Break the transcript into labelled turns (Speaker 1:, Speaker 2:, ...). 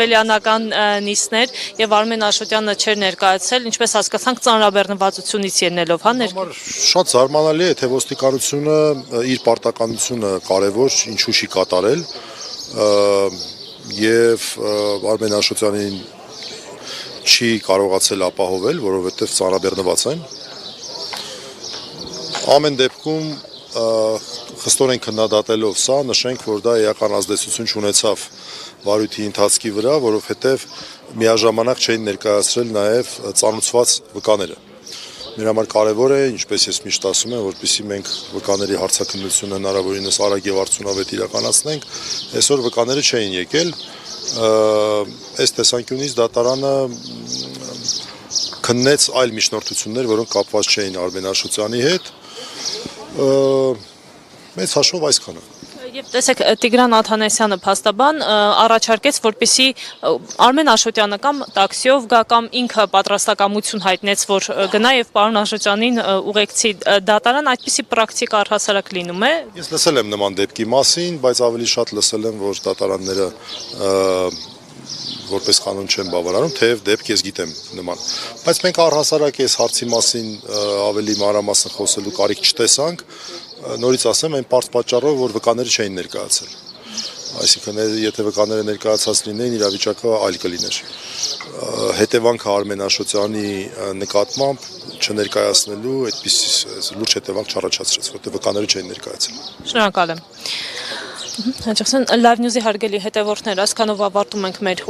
Speaker 1: Բելյանական նիստներ եւ Արմեն Աշոտյանը չէր ներկայացել, ինչպես հասկացանք, ծանրաբեռնվածությունից ելնելով, հա,
Speaker 2: Շատ զարմանալի է, թե ոստիկանությունը իր պարտականությունը կարևոր ինչու չի կատարել եւ Արմեն Աշոտյանին չի կարողացել ապահովել, որովհետեւ ծանրաբեռնված են։ Ամեն դեպքում խստորեն քննադատելով սա, նշենք, որ դա էական ազդեցություն չունեցավ վարույթի ընթացքի վրա, որովհետև միաժամանակ չէին ներկայացրել նաև ծանուցված վկաները։ Մեր համար կարևոր է, ինչպես ես միշտ ասում եմ, որպեսզի մենք վկաների հարցաքննությունը հնարավորինս արագ եւ արդյունավետ իրականացնենք, այսօր վկաները չէին եկել, այս տեսանկյունից դատարանը քննեց այլ միջնորդություններ, որոնք կապված չէին Արմեն Աշոտյանի հետ, մեծ հաշվով այսքանը։
Speaker 1: Եվ տեսեք, Տիգրան Աթանեսյանը փաստաբան առաջարկեց, որպեսզի Արմեն Աշոտյանը կամ տաքսիով գա կամ ինքը պատրաստակամություն հայտնեց, որ գնա եւ պարոն Աշոտյանին ուղեկցի դատարան, այդպիսի պրակտիկա առհասարակ լինում է։
Speaker 2: Ես լսել եմ նման դեպքի մասին, բայց ավելի շատ լսել եմ, որ դատարանները որպես կանոն չեն բավարարում, թեև դեպք ես գիտեմ նման։ Բայց մենք առհասարակ այս հարցի մասին ավելի մանրամասն խոսելու կարիք չտեսանք, նորից ասեմ, այն պարզ պատճառով, որ վկաները չէին ներկայացել։ Այսինքն, եթե վկաները ներկայացած լինեին, իրավիճակը այլ կլիներ։ Հետևանքը Արմեն Աշոտյանի նկատմամբ չներկայացնելու այդպես լուրջ հետևանք չառաջացրեց, որտեղ վկաները չէին ներկայացել։
Speaker 1: Շնորհակալ եմ։ Հաջողություն, Live News-ի հարգելի հետևորդներ, այսքանով ավարտում ենք մեր